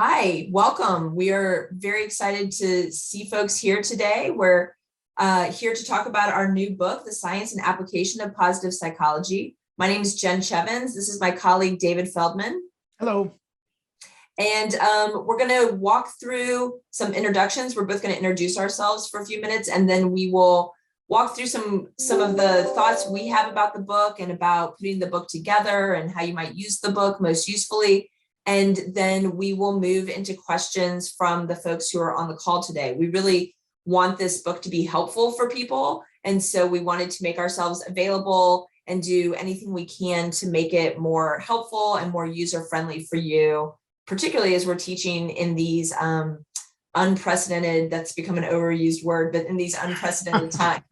Hi, welcome. We are very excited to see folks here today. We're here to talk about our new book, The Science and Application of Positive Psychology. My name is Jen Cheavens. This is my colleague, David Feldman. Hello. And we're going to walk through some introductions. We're both going to introduce ourselves for a few minutes, and then we will walk through some of the thoughts we have about the book and about putting the book together and how you might use the book most usefully. And then we will move into questions from the folks who are on the call today. We really want this book to be helpful for people. And so we wanted to make ourselves available and do anything we can to make it more helpful and more user-friendly for you, particularly as we're teaching in these unprecedented, that's become an overused word, but in these unprecedented times.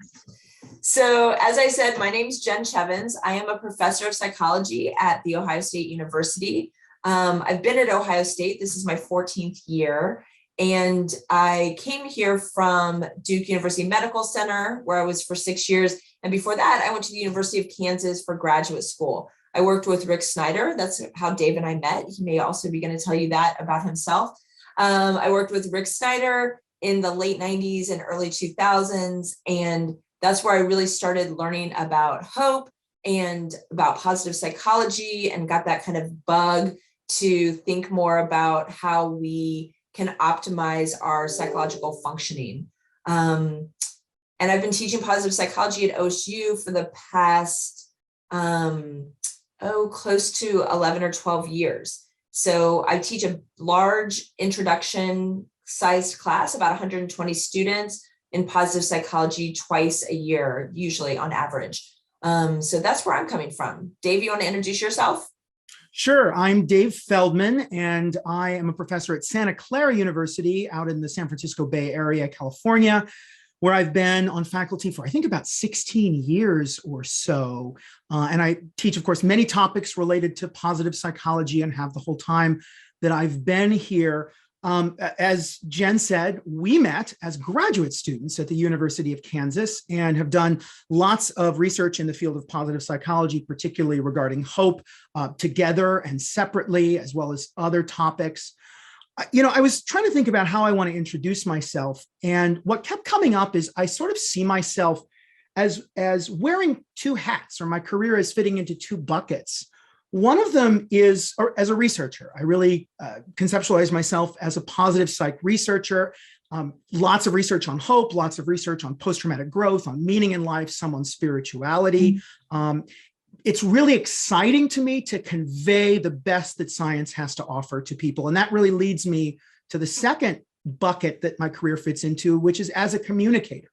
So as I said, my name is Jen Cheavens. I am a professor of psychology at The Ohio State University. I've been at Ohio State. This is my 14th year. And I came here from Duke University Medical Center, where I was for 6 years. And before that, I went to the University of Kansas for graduate school. I worked with Rick Snyder. That's how Dave and I met. He may also be going to tell you that about himself. I worked with Rick Snyder in the late 90s and early 2000s. And that's where I really started learning about hope and about positive psychology and got that kind of bug to think more about how we can optimize our psychological functioning. And I've been teaching positive psychology at OSU for the past, close to 11 or 12 years. So I teach a large introduction sized class, about 120 students in positive psychology twice a year, usually on average. So that's where I'm coming from. Dave, you want to introduce yourself? Sure. I'm Dave Feldman, and I am a professor at Santa Clara University out in the San Francisco Bay Area, California, where I've been on faculty for, I think, about 16 years or so. And I teach, of course, many topics related to positive psychology and have the whole time that I've been here. As Jen said, we met as graduate students at the University of Kansas and have done lots of research in the field of positive psychology, particularly regarding hope, together and separately, as well as other topics. I was trying to think about how I want to introduce myself. And what kept coming up is I sort of see myself as wearing two hats, or my career is fitting into two buckets. One of them is as a researcher. I really conceptualize myself as a positive psych researcher. Lots of research on hope, lots of research on post-traumatic growth, on meaning in life, some on spirituality. It's really exciting to me to convey the best that science has to offer to people. And that really leads me to the second bucket that my career fits into, which is as a communicator.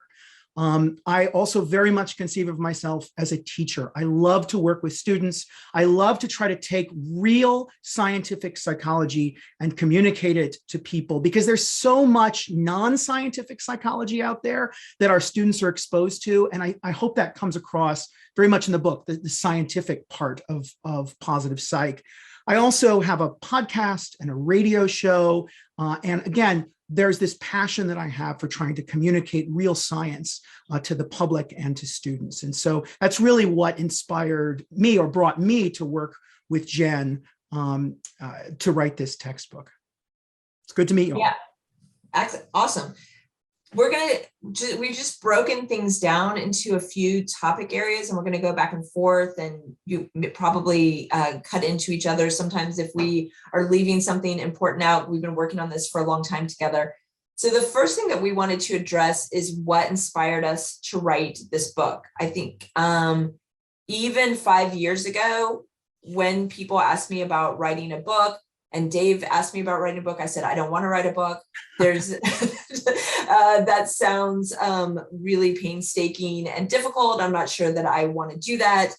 I also very much conceive of myself as a teacher. I love to work with students. I love to try to take real scientific psychology and communicate it to people, because there's so much non-scientific psychology out there that our students are exposed to. And I hope that comes across very much in the book, the scientific part of positive psych. I also have a podcast and a radio show. And again, there's this passion that I have for trying to communicate real science to the public and to students. And so that's really what inspired me, or brought me to work with Jen to write this textbook. It's good to meet you all. Yeah, awesome. We've just broken things down into a few topic areas, and we're going to go back and forth, and you probably cut into each other sometimes if we are leaving something important out. We've been working on this for a long time together. So the first thing that we wanted to address is what inspired us to write this book. I think even 5 years ago, when people asked me about writing a book, and Dave asked me about writing a book, I said, I don't want to write a book. That sounds really painstaking and difficult. I'm not sure that I want to do that.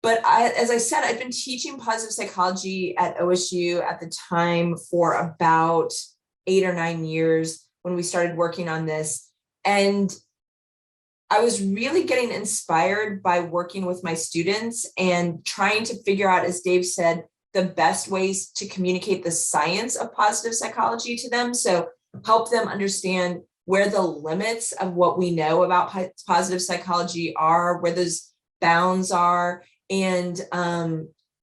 But as I said, I've been teaching positive psychology at OSU at the time for about 8 or 9 years when we started working on this. And I was really getting inspired by working with my students and trying to figure out, as Dave said, the best ways to communicate the science of positive psychology to them. So help them understand where the limits of what we know about positive psychology are, where those bounds are, and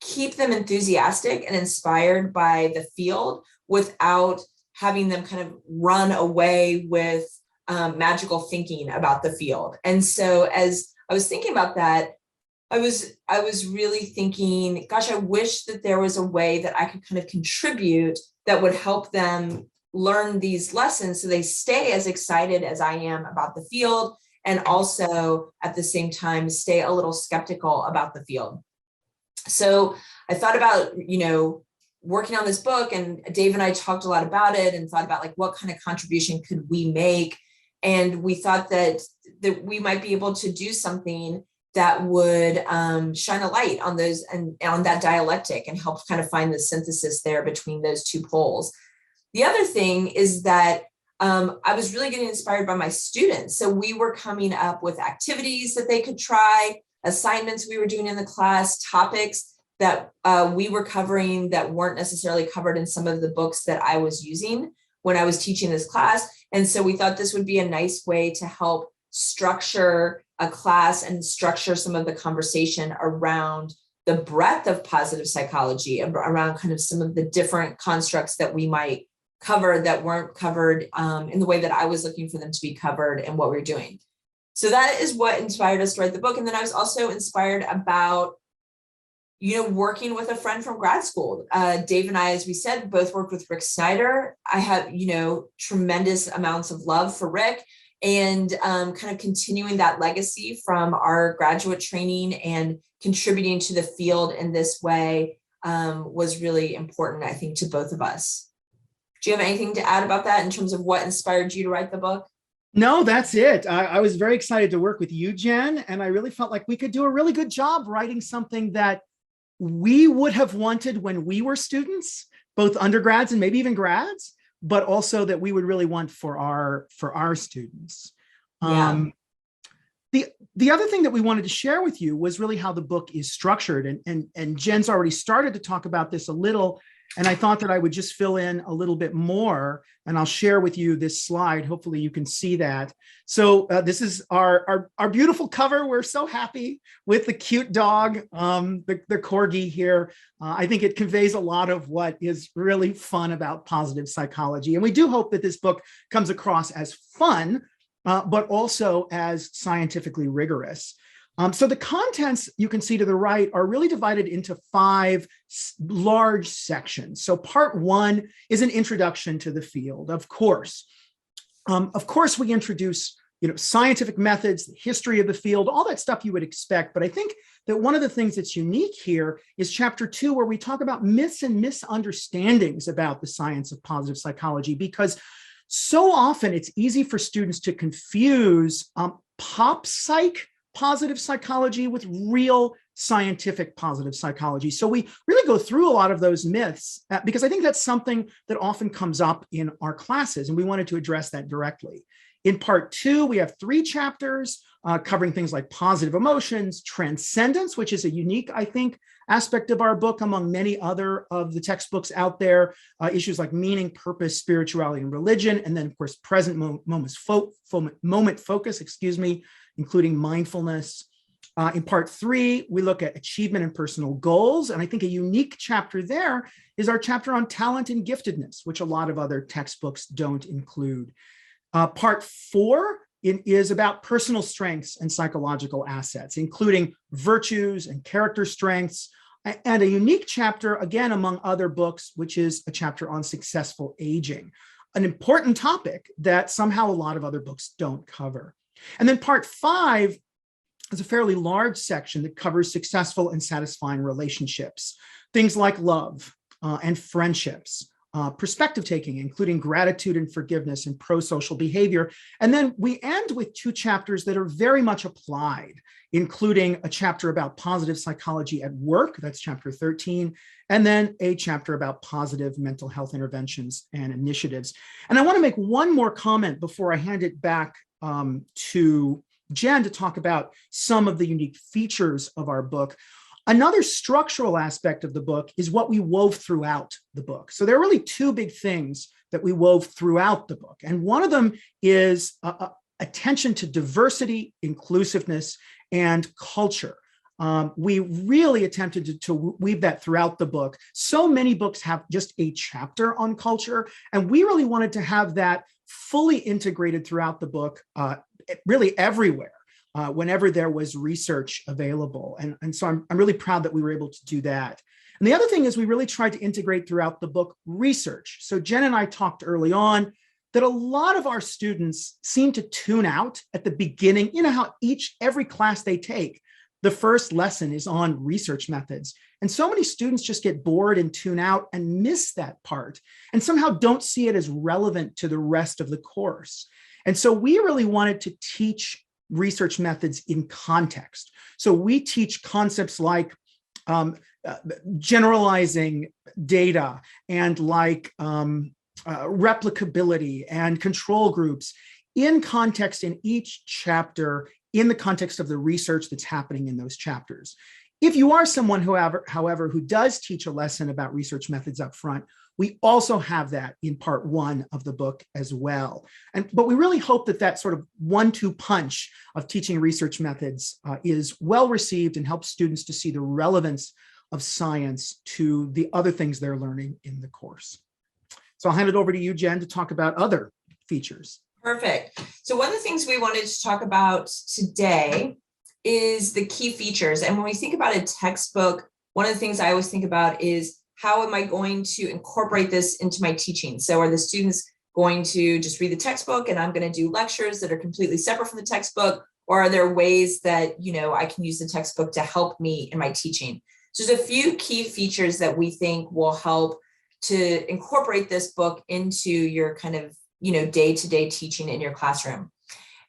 keep them enthusiastic and inspired by the field without having them kind of run away with magical thinking about the field. And so as I was thinking about that, I was really thinking, gosh, I wish that there was a way that I could kind of contribute that would help them learn these lessons so they stay as excited as I am about the field, and also at the same time stay a little skeptical about the field. So I thought about, working on this book, and Dave and I talked a lot about it and thought about like what kind of contribution could we make. And we thought that we might be able to do something that would shine a light on those and on that dialectic and help kind of find the synthesis there between those two poles. The other thing is that I was really getting inspired by my students. So we were coming up with activities that they could try, assignments we were doing in the class, topics that we were covering that weren't necessarily covered in some of the books that I was using when I was teaching this class. And so we thought this would be a nice way to help structure a class and structure some of the conversation around the breadth of positive psychology, around kind of some of the different constructs that we might cover that weren't covered in the way that I was looking for them to be covered and what we're doing. So that is what inspired us to write the book. And then I was also inspired about, working with a friend from grad school. Dave and I, as we said, both worked with Rick Snyder. I have, tremendous amounts of love for Rick, and kind of continuing that legacy from our graduate training and contributing to the field in this way was really important, I think, to both of us. Do you have anything to add about that in terms of what inspired you to write the book? No, that's it. I was very excited to work with you, Jen, and I really felt like we could do a really good job writing something that we would have wanted when we were students, both undergrads and maybe even grads, but also that we would really want for our students. Yeah. The other thing that we wanted to share with you was really how the book is structured, and Jen's already started to talk about this a little, and I thought that I would just fill in a little bit more, and I'll share with you this slide. Hopefully you can see that. So this is our beautiful cover. We're so happy with the cute dog, the corgi here. I think it conveys a lot of what is really fun about positive psychology. And we do hope that this book comes across as fun, but also as scientifically rigorous. So the contents you can see to the right are really divided into 5 large sections. So part 1 is an introduction to the field, of course. We introduce scientific methods, the history of the field, all that stuff you would expect. But I think that one of the things that's unique here is chapter 2, where we talk about myths and misunderstandings about the science of positive psychology, because so often it's easy for students to confuse pop psych positive psychology with real scientific positive psychology. So we really go through a lot of those myths because I think that's something that often comes up in our classes, and we wanted to address that directly. In part 2, we have 3 chapters covering things like positive emotions, transcendence, which is a unique, I think, aspect of our book among many other of the textbooks out there, issues like meaning, purpose, spirituality, and religion, and then, of course, present moment focus, including mindfulness. In part 3, we look at achievement and personal goals. And I think a unique chapter there is our chapter on talent and giftedness, which a lot of other textbooks don't include. Part 4 is about personal strengths and psychological assets, including virtues and character strengths, and a unique chapter, again, among other books, which is a chapter on successful aging, an important topic that somehow a lot of other books don't cover. And then part 5 is a fairly large section that covers successful and satisfying relationships, things like love and friendships, perspective taking, including gratitude and forgiveness and pro-social behavior. And then we end with 2 chapters that are very much applied, including a chapter about positive psychology at work, that's chapter 13, and then a chapter about positive mental health interventions and initiatives. And I want to make one more comment before I hand it back to Jen to talk about some of the unique features of our book. Another structural aspect of the book is what we wove throughout the book. So there are really 2 big things that we wove throughout the book. And one of them is attention to diversity, inclusiveness, and culture. We really attempted to weave that throughout the book. So many books have just a chapter on culture, and we really wanted to have that fully integrated throughout the book, really everywhere, whenever there was research available. And so I'm really proud that we were able to do that. And the other thing is we really tried to integrate throughout the book research. So Jen and I talked early on that a lot of our students seem to tune out at the beginning. You know how every class they take, the first lesson is on research methods. And so many students just get bored and tune out and miss that part and somehow don't see it as relevant to the rest of the course. And so we really wanted to teach research methods in context. So we teach concepts like generalizing data and like replicability and control groups in context in each chapter, in the context of the research that's happening in those chapters. If you are someone, however, who does teach a lesson about research methods up front, we also have that in part 1 of the book as well. But we really hope that that sort of 1-2 punch of teaching research methods is well received and helps students to see the relevance of science to the other things they're learning in the course. So I'll hand it over to you, Jen, to talk about other features. Perfect. So one of the things we wanted to talk about today is the key features. And when we think about a textbook, one of the things I always think about is how am I going to incorporate this into my teaching? So are the students going to just read the textbook and I'm going to do lectures that are completely separate from the textbook? Or are there ways that, I can use the textbook to help me in my teaching? So there's a few key features that we think will help to incorporate this book into your kind of, day-to-day teaching in your classroom.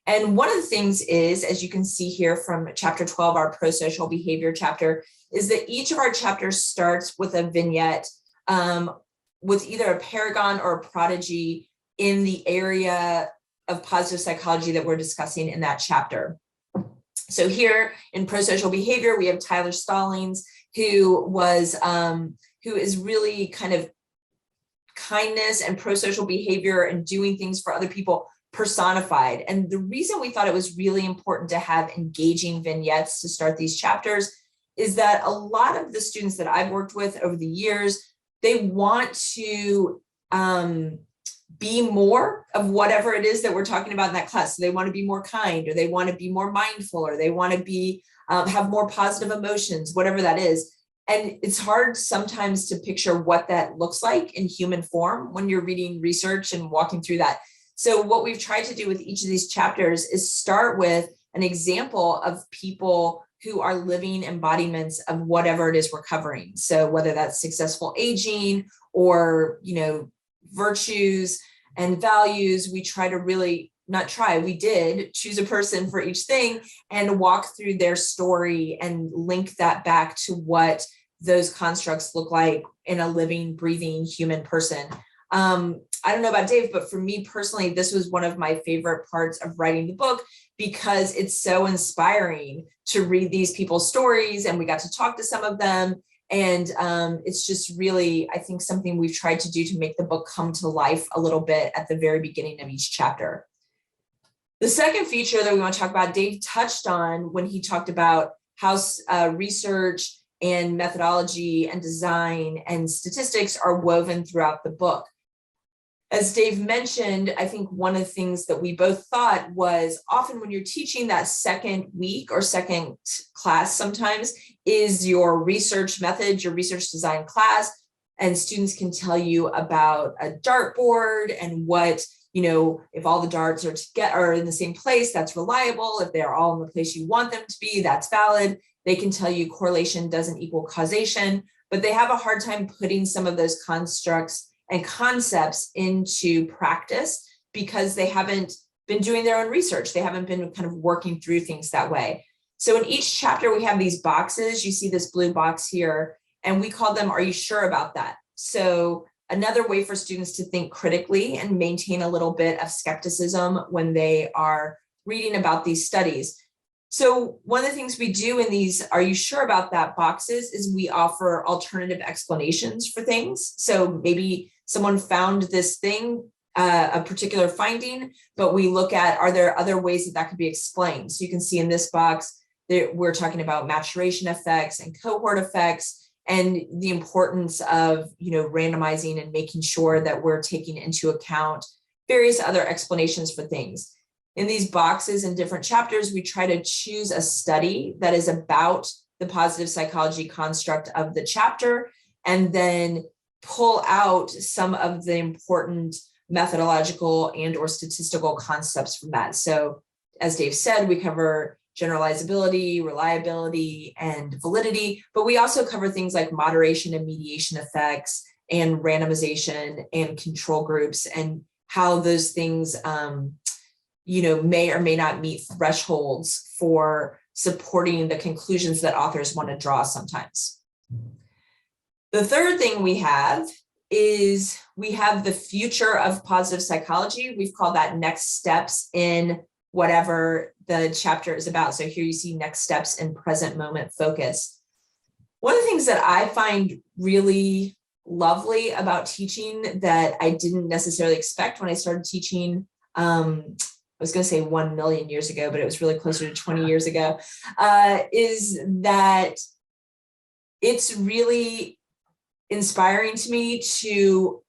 And one of the things is, as you can see here from chapter 12, our pro-social behavior chapter, is that each of our chapters starts with a vignette with either a paragon or a prodigy in the area of positive psychology that we're discussing in that chapter. So here in pro-social behavior, we have Tyler Stallings, who is really kind of kindness and pro-social behavior and doing things for other people personified. And the reason we thought it was really important to have engaging vignettes to start these chapters is that a lot of the students that I've worked with over the years, they want to be more of whatever it is that we're talking about in that class. So they want to be more kind, or they want to be more mindful, or they want to be have more positive emotions, whatever that is. And it's hard sometimes to picture what that looks like in human form when you're reading research and walking through that. So what we've tried to do with each of these chapters is start with an example of people who are living embodiments of whatever it is we're covering. So whether that's successful aging or, virtues and values, we try to really we did choose a person for each thing and walk through their story and link that back to what those constructs look like in a living, breathing human person. I don't know about Dave, but for me personally, this was one of my favorite parts of writing the book because it's so inspiring to read these people's stories, and we got to talk to some of them. And it's just really, I think, something we've tried to do to make the book come to life a little bit at the very beginning of each chapter. The second feature that we want to talk about, Dave touched on when he talked about how research and methodology and design and statistics are woven throughout the book. As Dave mentioned, I think one of the things that we both thought was often when you're teaching that second week or second class sometimes is your research method, your research design class, and students can tell you about a dartboard and what, if all the darts are in the same place, that's reliable. If they're all in the place you want them to be, that's valid. They can tell you correlation doesn't equal causation, but they have a hard time putting some of those constructs and concepts into practice because they haven't been doing their own research. They haven't been kind of working through things that way. So in each chapter, we have these boxes. You see this blue box here, and we call them, are you sure about that? So another way for students to think critically and maintain a little bit of skepticism when they are reading about these studies. So one of the things we do in these, are you sure about that boxes, is we offer alternative explanations for things. So maybe someone found this thing, a particular finding, but we look at, are there other ways that could be explained? So you can see in this box, we're talking about maturation effects and cohort effects, and the importance of, randomizing and making sure that we're taking into account various other explanations for things. In these boxes and different chapters, we try to choose a study that is about the positive psychology construct of the chapter, and then pull out some of the important methodological and or statistical concepts from that. So as Dave said, we cover generalizability, reliability, and validity, but we also cover things like moderation and mediation effects and randomization and control groups, and how those things may or may not meet thresholds for supporting the conclusions that authors want to draw sometimes. The third thing we have is we have the future of positive psychology. We've called that next steps in whatever the chapter is about. So here you see next steps in present moment focus. One of the things that I find really lovely about teaching that I didn't necessarily expect when I started teaching, I was going to say 1 million years ago, but it was really closer to 20 years ago, is that it's really inspiring to me to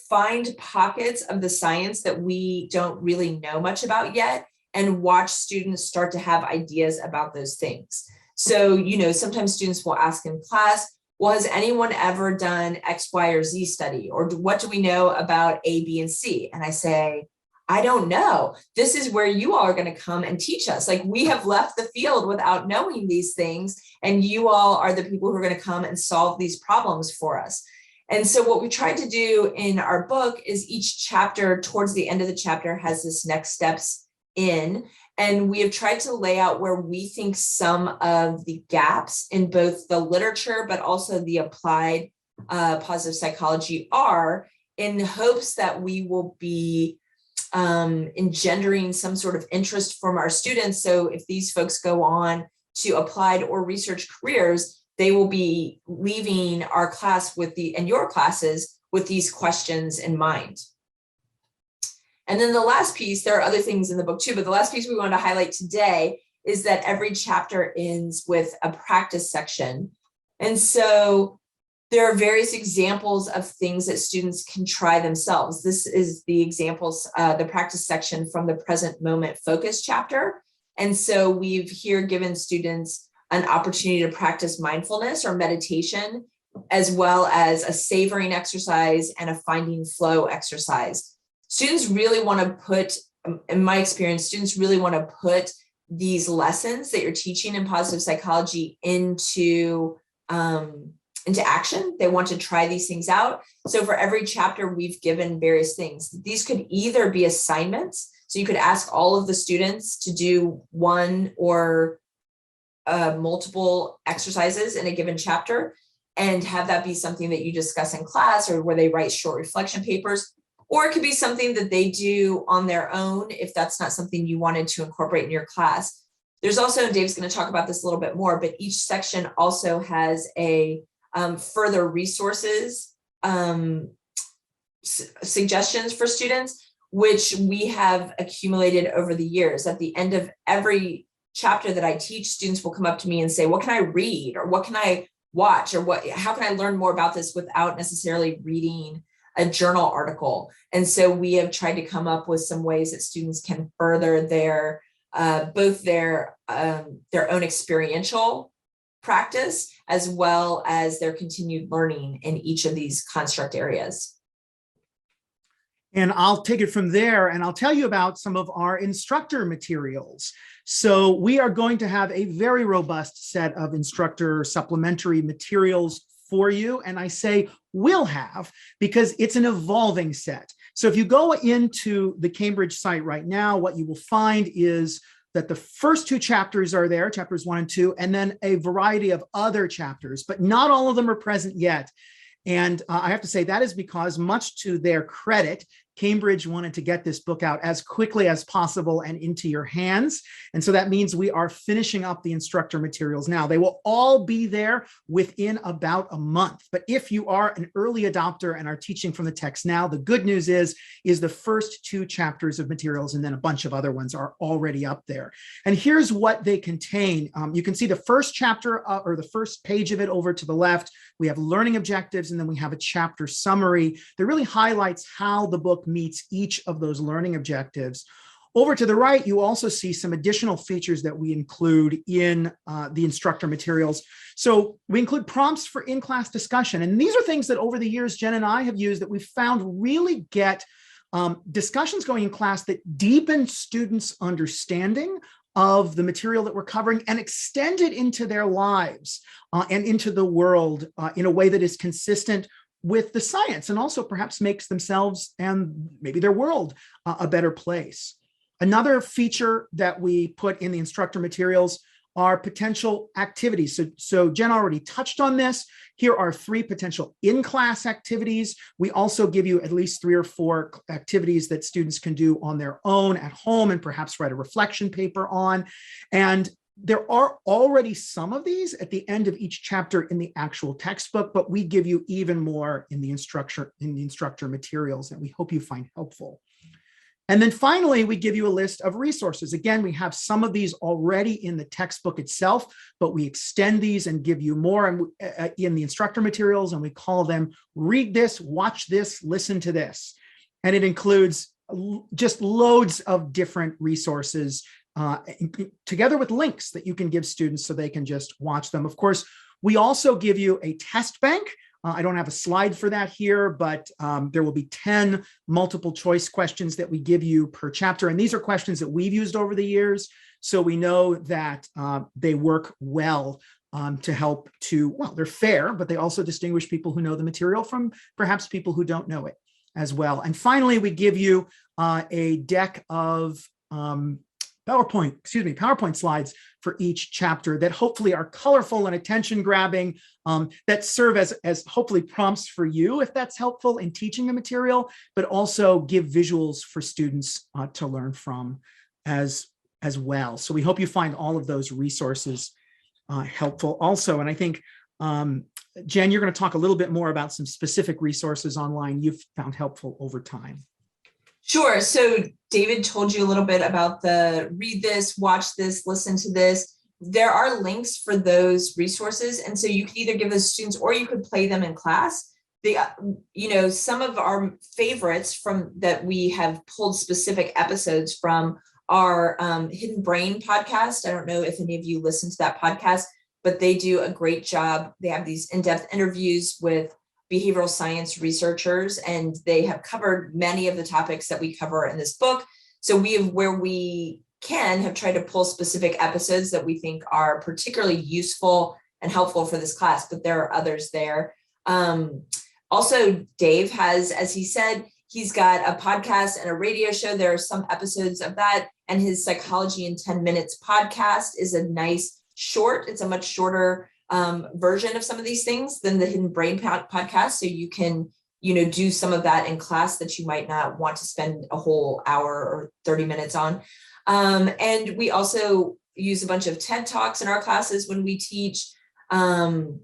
find pockets of the science that we don't really know much about yet, and watch students start to have ideas about those things. So, sometimes students will ask in class, well, has anyone ever done X, Y, or Z study? Or what do we know about A, B, and C? And I say, I don't know. This is where you all are going to come and teach us. Like, we have left the field without knowing these things, and you all are the people who are going to come and solve these problems for us. And so what we tried to do in our book is each chapter, towards the end of the chapter, has this next steps in, and we have tried to lay out where we think some of the gaps in both the literature, but also the applied positive psychology are, in hopes that we will be engendering some sort of interest from our students. So if these folks go on to applied or research careers, they will be leaving our class and your classes with these questions in mind. And then the last piece, there are other things in the book too, but the last piece we wanted to highlight today is that every chapter ends with a practice section. And so there are various examples of things that students can try themselves. This is the examples, the practice section from the present moment focus chapter. And so we've here given students an opportunity to practice mindfulness or meditation, as well as a savoring exercise and a finding flow exercise. Students really want to put, in my experience, students really want to put these lessons that you're teaching in positive psychology into action. They want to try these things out. So for every chapter, we've given various things. These could either be assignments. So you could ask all of the students to do one or multiple exercises in a given chapter, and have that be something that you discuss in class, or where they write short reflection papers. Or it could be something that they do on their own if that's not something you wanted to incorporate in your class. There's also, and Dave's going to talk about this a little bit more, but each section also has a further resources suggestions for students, which we have accumulated over the years. At the end of every chapter that I teach, students will come up to me and say, what can I read, or what can I watch, or how can I learn more about this without necessarily reading a journal article? And so we have tried to come up with some ways that students can further their both their own experiential practice, as well as their continued learning in each of these construct areas. And I'll take it from there, and I'll tell you about some of our instructor materials. So we are going to have a very robust set of instructor supplementary materials for you. And I say will have, because it's an evolving set. So if you go into the Cambridge site right now, what you will find is that the first 2 chapters are there, chapters 1 and 2, and then a variety of other chapters, but not all of them are present yet. And I have to say that is because, much to their credit, Cambridge wanted to get this book out as quickly as possible and into your hands. And so that means we are finishing up the instructor materials now. They will all be there within about a month. But if you are an early adopter and are teaching from the text now, the good news is the first 2 chapters of materials and then a bunch of other ones are already up there. And here's what they contain. You can see the first chapter or the first page of it over to the left. We have learning objectives, and then we have a chapter summary that really highlights how the book meets each of those learning objectives. Over to the right, you also see some additional features that we include in the instructor materials. So we include prompts for in-class discussion. And these are things that over the years, Jen and I have used that we've found really get discussions going in class that deepen students' understanding of the material that we're covering and extend it into their lives and into the world in a way that is consistent with the science and also perhaps makes themselves and maybe their world a better place. Another feature that we put in the instructor materials are potential activities. So Jen already touched on this. Here are 3 potential in-class activities. We also give you at least 3 or 4 activities that students can do on their own at home and perhaps write a reflection paper on. And there are already some of these at the end of each chapter in the actual textbook, but we give you even more in the instructor materials that we hope you find helpful. And then finally, we give you a list of resources. Again, we have some of these already in the textbook itself, but we extend these and give you more in the instructor materials, and we call them read this, watch this, listen to this. And it includes just loads of different resources together with links that you can give students so they can just watch them. Of course, we also give you a test bank. I don't have a slide for that here, but there will be 10 multiple choice questions that we give you per chapter. And these are questions that we've used over the years. So we know that they work well to help to, well, they're fair, but they also distinguish people who know the material from perhaps people who don't know it as well. And finally, we give you a deck of PowerPoint slides for each chapter that hopefully are colorful and attention grabbing, that serve as hopefully prompts for you if that's helpful in teaching the material, but also give visuals for students to learn from as well. So we hope you find all of those resources helpful also. And I think, Jen, you're going to talk a little bit more about some specific resources online you've found helpful over time. Sure. So David told you a little bit about the read this, watch this, listen to this. There are links for those resources. And so you could either give those students or you could play them in class. Some of our favorites from that we have pulled specific episodes from our Hidden Brain podcast. I don't know if any of you listen to that podcast, but they do a great job. They have these in-depth interviews with behavioral science researchers, and they have covered many of the topics that we cover in this book. So we have, where we can, have tried to pull specific episodes that we think are particularly useful and helpful for this class, but there are others there. Also, Dave has, as he said, he's got a podcast and a radio show. There are some episodes of that, and his Psychology in 10 Minutes podcast is a nice short, it's a much shorter version of some of these things than the Hidden Brain podcast. So you can, do some of that in class that you might not want to spend a whole hour or 30 minutes on. And we also use a bunch of TED Talks in our classes when we teach. When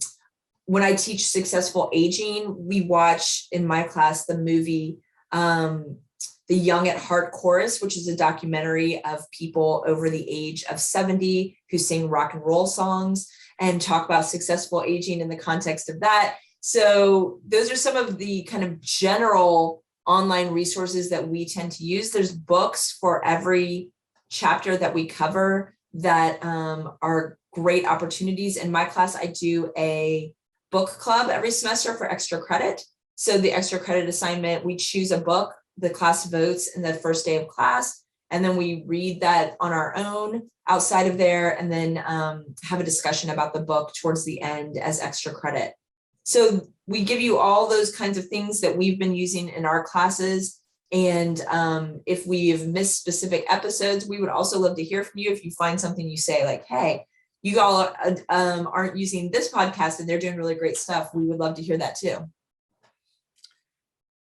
I teach successful aging, we watch in my class the movie, The Young at Heart Chorus, which is a documentary of people over the age of 70 who sing rock and roll songs and talk about successful aging in the context of that. So those are some of the kind of general online resources that we tend to use. There's books for every chapter that we cover that are great opportunities. In my class, I do a book club every semester for extra credit. So the extra credit assignment, we choose a book, the class votes in the first day of class, and then we read that on our own outside of there, and then have a discussion about the book towards the end as extra credit. So we give you all those kinds of things that we've been using in our classes. And if we've missed specific episodes, we would also love to hear from you. If you find something you say like, hey, you all aren't using this podcast and they're doing really great stuff, we would love to hear that too.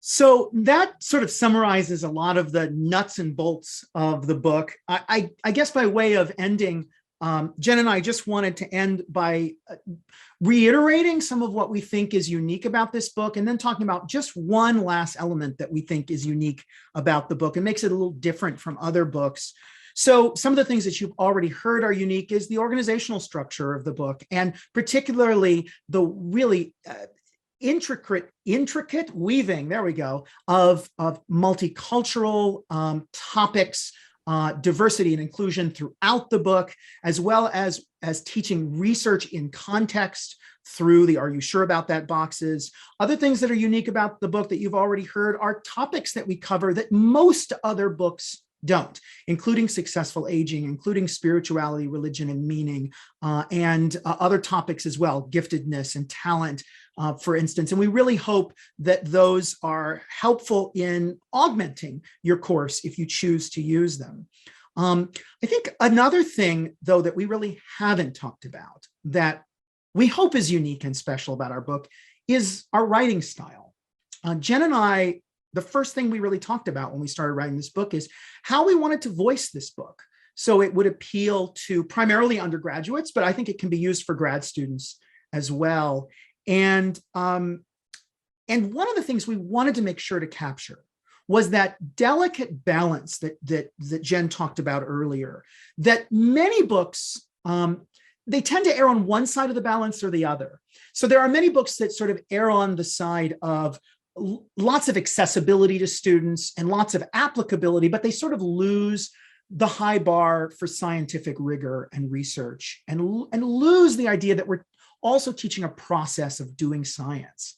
So that sort of summarizes a lot of the nuts and bolts of the book. I guess by way of ending, Jen and I just wanted to end by reiterating some of what we think is unique about this book, and then talking about just one last element that we think is unique about the book and makes it a little different from other books. So some of the things that you've already heard are unique is the organizational structure of the book, and particularly the really intricate weaving, there we go, of multicultural topics, diversity and inclusion throughout the book, as well as teaching research in context through the "Are you sure about that" boxes. Other things that are unique about the book that you've already heard are topics that we cover that most other books don't, including successful aging, including spirituality, religion, and meaning, and other topics as well, giftedness and talent, for instance. And we really hope that those are helpful in augmenting your course if you choose to use them. I think another thing, though, that we really haven't talked about that we hope is unique and special about our book is our writing style. Jen and I, the first thing we really talked about when we started writing this book is how we wanted to voice this book. So it would appeal to primarily undergraduates, but I think it can be used for grad students as well. And one of the things we wanted to make sure to capture was that delicate balance that Jen talked about earlier, that many books, they tend to err on one side of the balance or the other. So there are many books that sort of err on the side of lots of accessibility to students and lots of applicability, but they sort of lose the high bar for scientific rigor and research, and lose the idea that we're also teaching a process of doing science.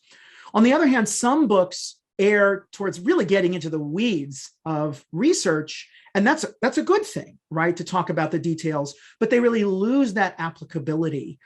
On the other hand, some books err towards really getting into the weeds of research, and that's a good thing, right, to talk about the details, but they really lose that applicability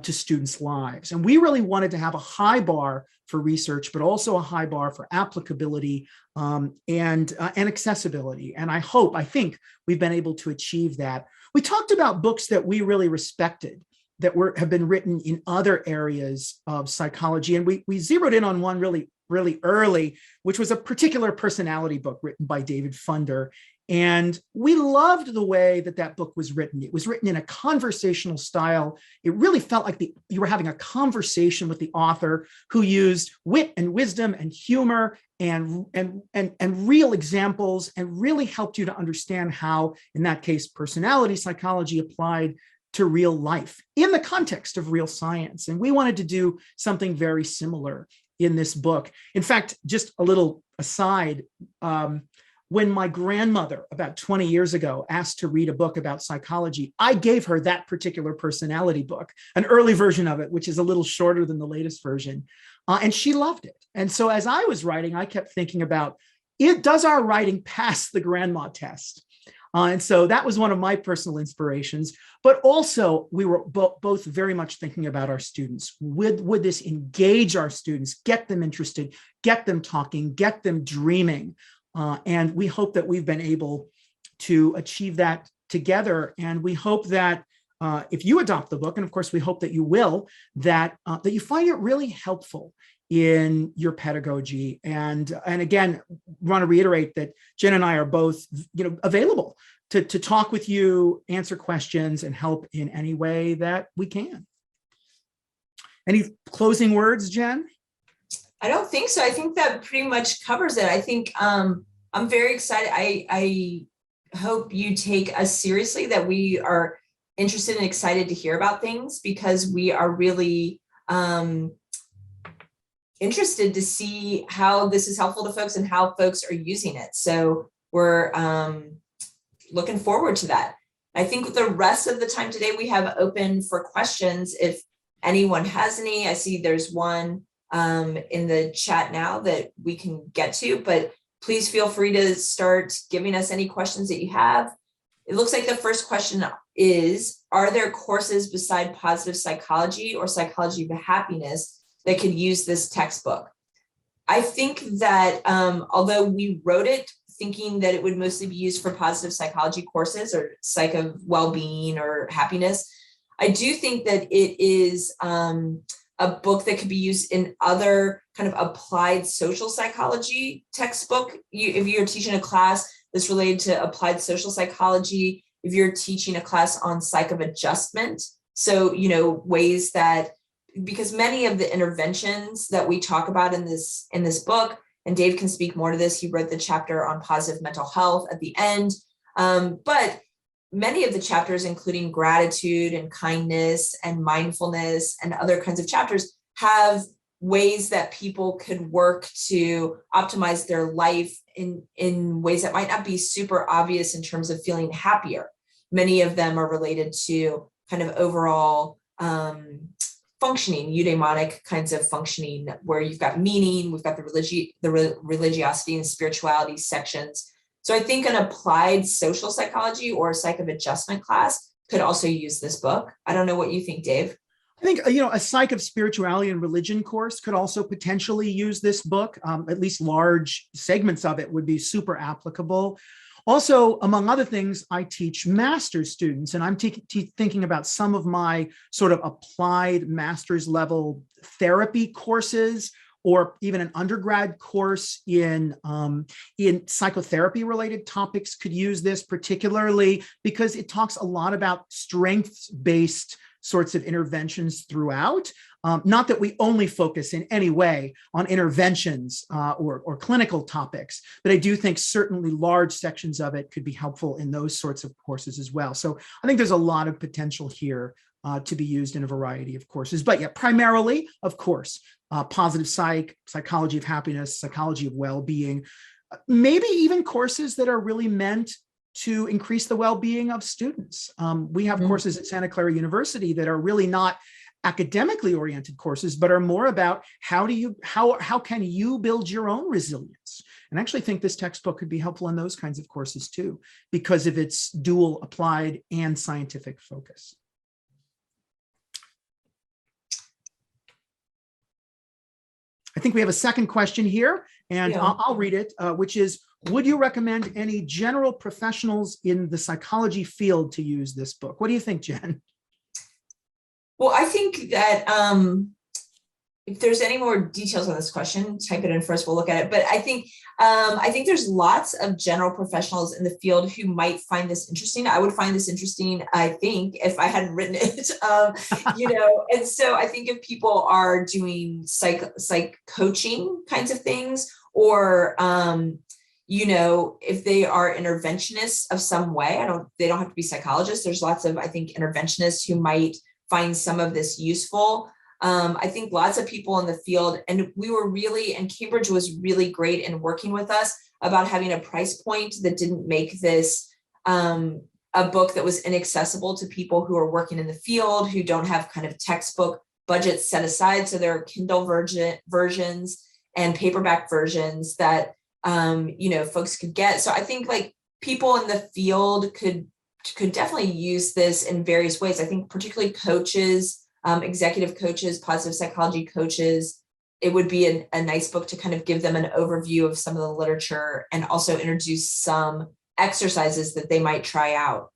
to students' lives. And we really wanted to have a high bar for research, but also a high bar for applicability and accessibility. And I think we've been able to achieve that. We talked about books that we really respected that have been written in other areas of psychology. And we zeroed in on one really early, which was a particular personality book written by David Funder. And we loved the way that book was written. It was written in a conversational style. It really felt like you were having a conversation with the author, who used wit and wisdom and humor and real examples, and really helped you to understand how, in that case, personality psychology applied to real life in the context of real science. And we wanted to do something very similar in this book. In fact, just a little aside, when my grandmother about 20 years ago asked to read a book about psychology, I gave her that particular personality book, an early version of it, which is a little shorter than the latest version. And she loved it. And so as I was writing, I kept thinking about, does our writing pass the grandma test? And so that was one of my personal inspirations. But also, we were both very much thinking about our students. Would this engage our students, get them interested, get them talking, get them dreaming? And we hope that we've been able to achieve that together. And we hope that if you adopt the book, and of course we hope that you will, that you find it really helpful in your pedagogy. And again, want to reiterate that Jen and I are both, available to talk with you, answer questions, and help in any way that we can. Any closing words, Jen? I don't think so. I think that pretty much covers it. I think I'm very excited. I hope you take us seriously, that we are interested and excited to hear about things, because we are really interested to see how this is helpful to folks and how folks are using it. So we're looking forward to that. I think the rest of the time today we have open for questions. If anyone has any, I see there's one in the chat now that we can get to, but please feel free to start giving us any questions that you have. It looks like the first question is, are there courses beside positive psychology or psychology of happiness that could use this textbook? I think that although we wrote it thinking that it would mostly be used for positive psychology courses or psych of well-being or happiness, I do think that it is a book that could be used in other kind of applied social psychology textbook. If you're teaching a class that's related to applied social psychology, if you're teaching a class on psych of adjustment, so, ways that, because many of the interventions that we talk about in this book, and Dave can speak more to this, he wrote the chapter on positive mental health at the end, but many of the chapters, including gratitude and kindness and mindfulness and other kinds of chapters, have ways that people could work to optimize their life in ways that might not be super obvious in terms of feeling happier. Many of them are related to kind of overall functioning, eudaimonic kinds of functioning, where you've got meaning, we've got the religiosity and spirituality sections. So I think an applied social psychology or psych of adjustment class could also use this book. I don't know what you think, Dave. I think, a psych of spirituality and religion course could also potentially use this book. At least large segments of it would be super applicable. Also, among other things, I teach master's students, and I'm thinking about some of my sort of applied master's level therapy courses, or even an undergrad course in psychotherapy related topics could use this, particularly because it talks a lot about strengths-based sorts of interventions throughout. Not that we only focus in any way on interventions or clinical topics, but I do think certainly large sections of it could be helpful in those sorts of courses as well. So I think there's a lot of potential here to be used in a variety of courses. But yeah, primarily, of course, positive psych, psychology of happiness, psychology of well-being, maybe even courses that are really meant to increase the well-being of students. We have courses at Santa Clara University that are really not academically oriented courses, but are more about how can you build your own resilience? And I actually think this textbook could be helpful in those kinds of courses too, because of its dual applied and scientific focus. I think we have a second question here, and Yeah. I'll read it, which is, would you recommend any general professionals in the psychology field to use this book? What do you think, Jen? Well, I think that if there's any more details on this question, type it in first, we'll look at it. But I think there's lots of general professionals in the field who might find this interesting. I would find this interesting, I think, if I hadn't written it, and so I think if people are doing psych coaching kinds of things, or if they are interventionists of some way, they don't have to be psychologists. There's lots of, I think, interventionists who might find some of this useful. I think lots of people in the field, and Cambridge was really great in working with us about having a price point that didn't make this a book that was inaccessible to people who are working in the field, who don't have kind of textbook budgets set aside. So there are Kindle versions and paperback versions that, folks could get. So I think like people in the field could definitely use this in various ways. I think particularly coaches, executive coaches, positive psychology coaches, it would be a nice book to kind of give them an overview of some of the literature and also introduce some exercises that they might try out.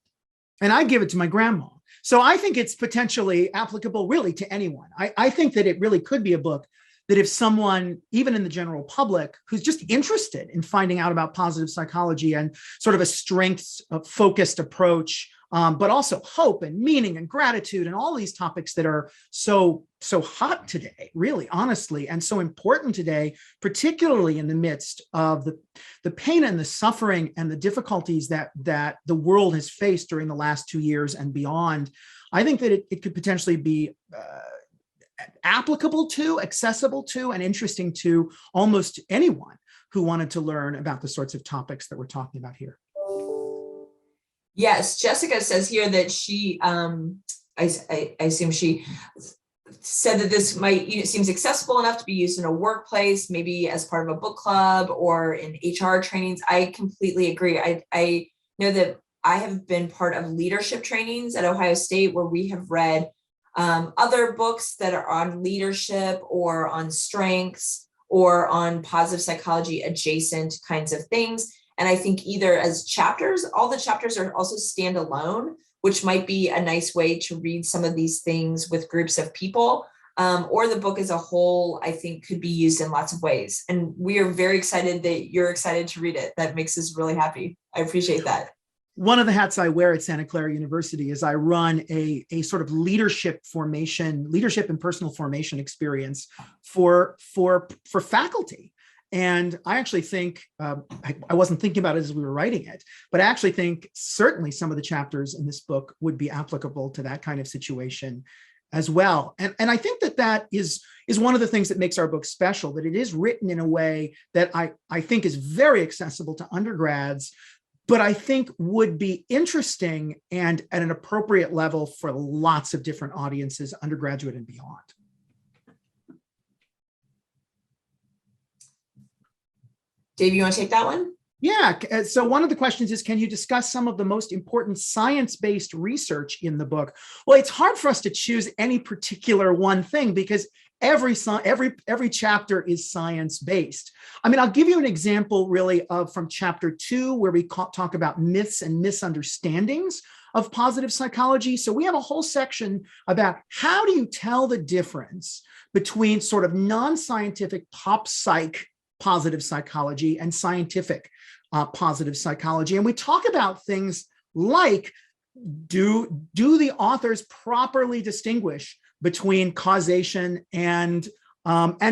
And I give it to my grandma. So I think it's potentially applicable really to anyone. I think that it really could be a book that if someone, even in the general public, who's just interested in finding out about positive psychology and sort of a strengths-focused approach, but also hope and meaning and gratitude and all these topics that are so hot today, really, honestly, and so important today, particularly in the midst of the pain and the suffering and the difficulties that the world has faced during the last 2 years and beyond. I think that it could potentially be applicable to, accessible to, and interesting to almost anyone who wanted to learn about the sorts of topics that we're talking about here. Yes, Jessica says here that she, I assume she said that this might, seems accessible enough to be used in a workplace, maybe as part of a book club or in HR trainings. I completely agree. I know that I have been part of leadership trainings at Ohio State where we have read other books that are on leadership or on strengths or on positive psychology adjacent kinds of things. And I think either as chapters, all the chapters are also standalone, which might be a nice way to read some of these things with groups of people. or the book as a whole, I think could be used in lots of ways. And we are very excited that you're excited to read it. That makes us really happy. I appreciate that. One of the hats I wear at Santa Clara University is I run a sort of leadership and personal formation experience for faculty. And I actually think, I wasn't thinking about it as we were writing it, but I actually think certainly some of the chapters in this book would be applicable to that kind of situation as well. And I think that is one of the things that makes our book special, that it is written in a way that I think is very accessible to undergrads, but I think would be interesting and at an appropriate level for lots of different audiences, undergraduate and beyond. Dave, you want to take that one? Yeah. So one of the questions is, can you discuss some of the most important science-based research in the book? Well, it's hard for us to choose any particular one thing because every chapter is science-based. I mean, I'll give you an example really from chapter 2, where we talk about myths and misunderstandings of positive psychology. So we have a whole section about how do you tell the difference between sort of non-scientific pop psych positive psychology and scientific positive psychology. And we talk about things like, do the authors properly distinguish between causation and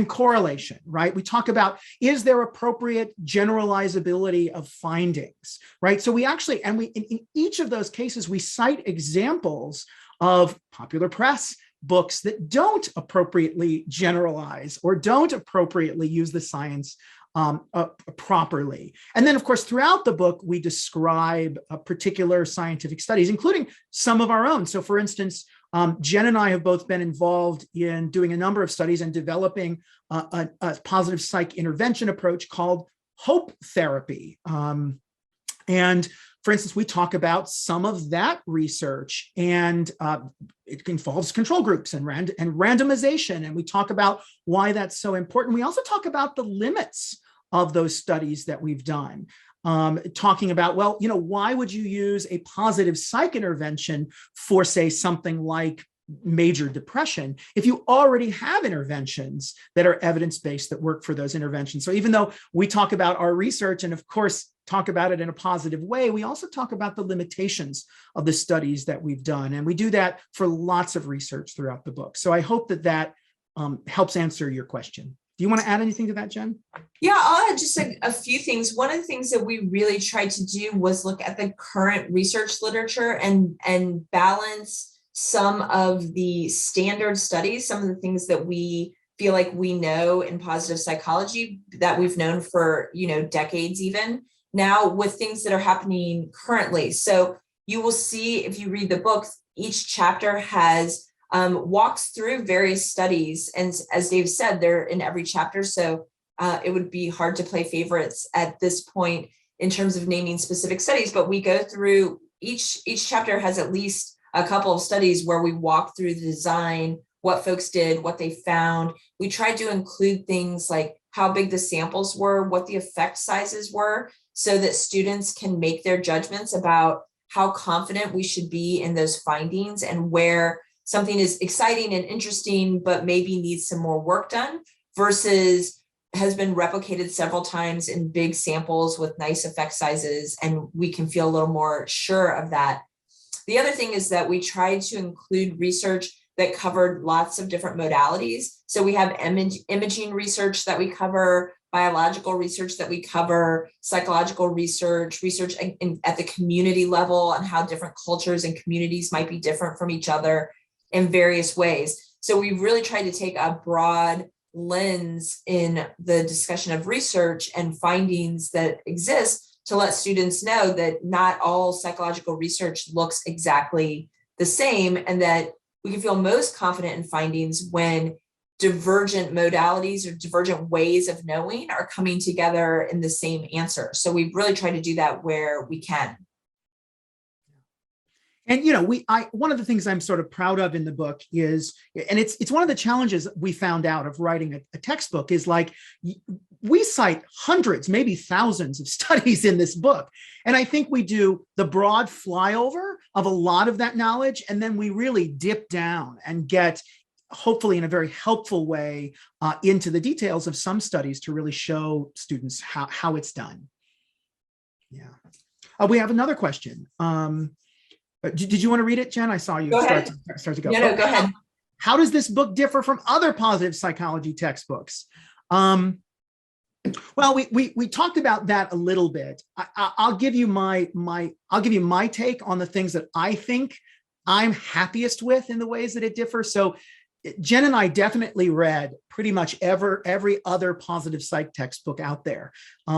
correlation, right? We talk about, is there appropriate generalizability of findings, right? So we actually, and in each of those cases, we cite examples of popular press books that don't appropriately generalize or don't appropriately use the science properly. And then, of course, throughout the book, we describe particular scientific studies, including some of our own. So for instance, Jen and I have both been involved in doing a number of studies and developing a positive psych intervention approach called hope therapy. And for instance, we talk about some of that research, and it involves control groups and randomization. And we talk about why that's so important. We also talk about the limits of those studies that we've done. Talking about, well, why would you use a positive psych intervention for, say, something like major depression if you already have interventions that are evidence-based that work for those interventions? So even though we talk about our research and, of course, talk about it in a positive way, we also talk about the limitations of the studies that we've done. And we do that for lots of research throughout the book. So I hope that helps answer your question. Do you want to add anything to that, Jen? Yeah, I'll add just a few things. One of the things that we really tried to do was look at the current research literature and balance some of the standard studies, some of the things that we feel like we know in positive psychology that we've known for, decades even, now with things that are happening currently. So you will see, if you read the book, each chapter has walks through various studies. And as Dave said, they're in every chapter. So it would be hard to play favorites at this point in terms of naming specific studies, but we go through each chapter has at least a couple of studies where we walk through the design, what folks did, what they found. We tried to include things like how big the samples were, what the effect sizes were, so that students can make their judgments about how confident we should be in those findings and where something is exciting and interesting, but maybe needs some more work done versus has been replicated several times in big samples with nice effect sizes, and we can feel a little more sure of that. The other thing is that we tried to include research that covered lots of different modalities. So we have imaging research that we cover, biological research that we cover, psychological research at the community level, and how different cultures and communities might be different from each other in various ways. So we really tried to take a broad lens in the discussion of research and findings that exist to let students know that not all psychological research looks exactly the same, and that we can feel most confident in findings when divergent modalities or divergent ways of knowing are coming together in the same answer. So we really try to do that where we can. And one of the things I'm sort of proud of in the book is, and it's one of the challenges we found out of writing a textbook, is like we cite hundreds, maybe thousands of studies in this book. And I think we do the broad flyover of a lot of that knowledge, and then we really dip down and get hopefully in a very helpful way into the details of some studies to really show students how it's done. Yeah. We have another question. Did you want to read it, Jen? I saw you start to go. No, go ahead. How does this book differ from other positive psychology textbooks? Well, we talked about that a little bit. I'll give you my take on the things that I think I'm happiest with in the ways that it differs. So Jen and I definitely read pretty much every other positive psych textbook out there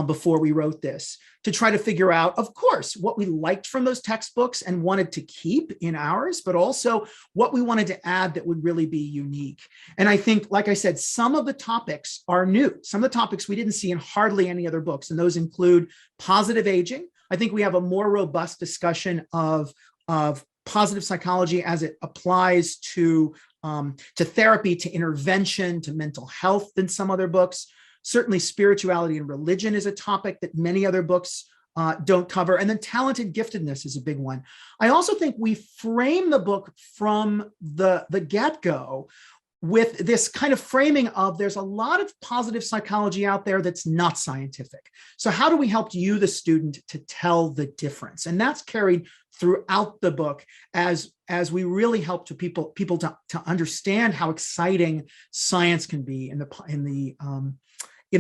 before we wrote this to try to figure out, of course, what we liked from those textbooks and wanted to keep in ours, but also what we wanted to add that would really be unique. And I think, like I said, some of the topics are new. Some of the topics we didn't see in hardly any other books, and those include positive aging. I think we have a more robust discussion of positive psychology as it applies to therapy, to intervention, to mental health than some other books. Certainly spirituality and religion is a topic that many other books don't cover. And then talented giftedness is a big one. I also think we frame the book from the get-go with this kind of framing of there's a lot of positive psychology out there that's not scientific. So how do we help you, the student, to tell the difference? And that's carried throughout the book as we really help to people to understand how exciting science can be in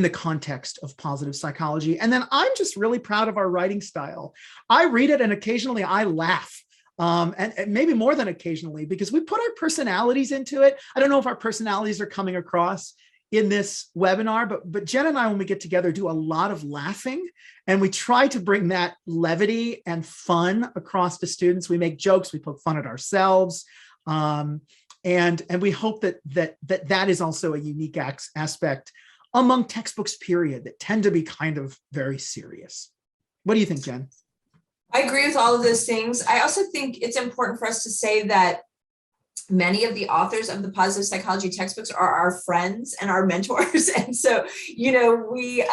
the context of positive psychology. And then I'm just really proud of our writing style. I read it and occasionally I laugh. And maybe more than occasionally, because we put our personalities into it. I don't know if our personalities are coming across in this webinar, but Jen and I, when we get together, do a lot of laughing, and we try to bring that levity and fun across to students. We make jokes, we poke fun at ourselves, and we hope that is also a unique aspect among textbooks, period, that tend to be kind of very serious. What do you think, Jen? I agree with all of those things. I also think it's important for us to say that many of the authors of the positive psychology textbooks are our friends and our mentors. And so, we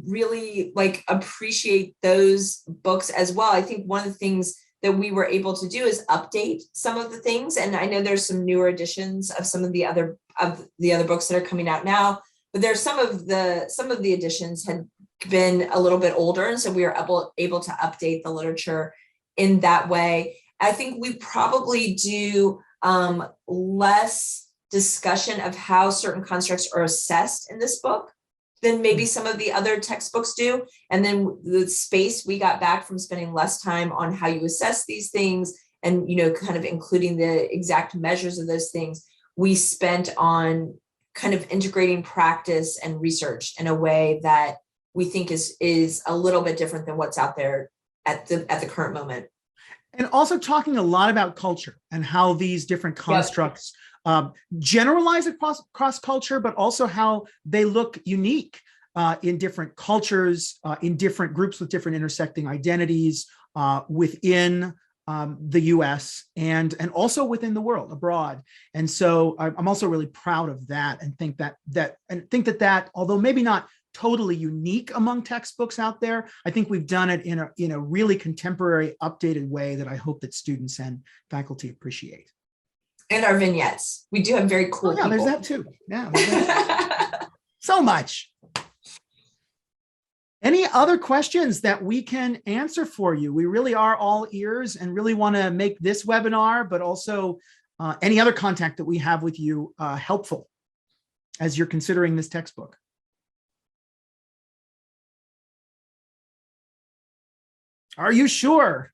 really appreciate those books as well. I think one of the things that we were able to do is update some of the things. And I know there's some newer editions of some of the other books that are coming out now, but there's some of the editions had been a little bit older, and so we are able to update the literature in that way. I think we probably do less discussion of how certain constructs are assessed in this book than maybe some of the other textbooks do. And then the space we got back from spending less time on how you assess these things and, kind of including the exact measures of those things, we spent on kind of integrating practice and research in a way that we think is a little bit different than what's out there at the current moment. And also talking a lot about culture and how these different constructs generalize across culture, but also how they look unique in different cultures, in different groups with different intersecting identities within the US and also within the world abroad. And so I'm also really proud of that and think that although maybe not totally unique among textbooks out there, I think we've done it in a really contemporary, updated way that I hope that students and faculty appreciate. And our vignettes. We do have very cool people. There's that too. Yeah. So much. Any other questions that we can answer for you? We really are all ears and really want to make this webinar, but also any other contact that we have with you helpful as you're considering this textbook. Are you sure?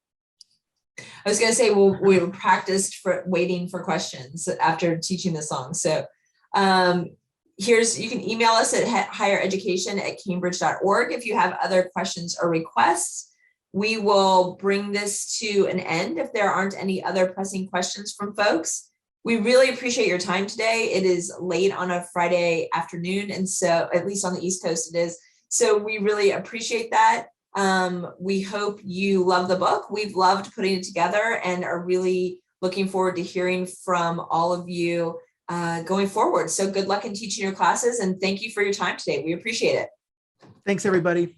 I was going to say, well, we practiced for waiting for questions after teaching the song. So you can email us at highereducation@cambridge.org if you have other questions or requests. We will bring this to an end if there aren't any other pressing questions from folks. We really appreciate your time today. It is late on a Friday afternoon, and so at least on the East Coast it is. So we really appreciate that. We hope you love the book. We've loved putting it together and are really looking forward to hearing from all of you going forward. So good luck in teaching your classes, and thank you for your time today. We appreciate it. Thanks, everybody.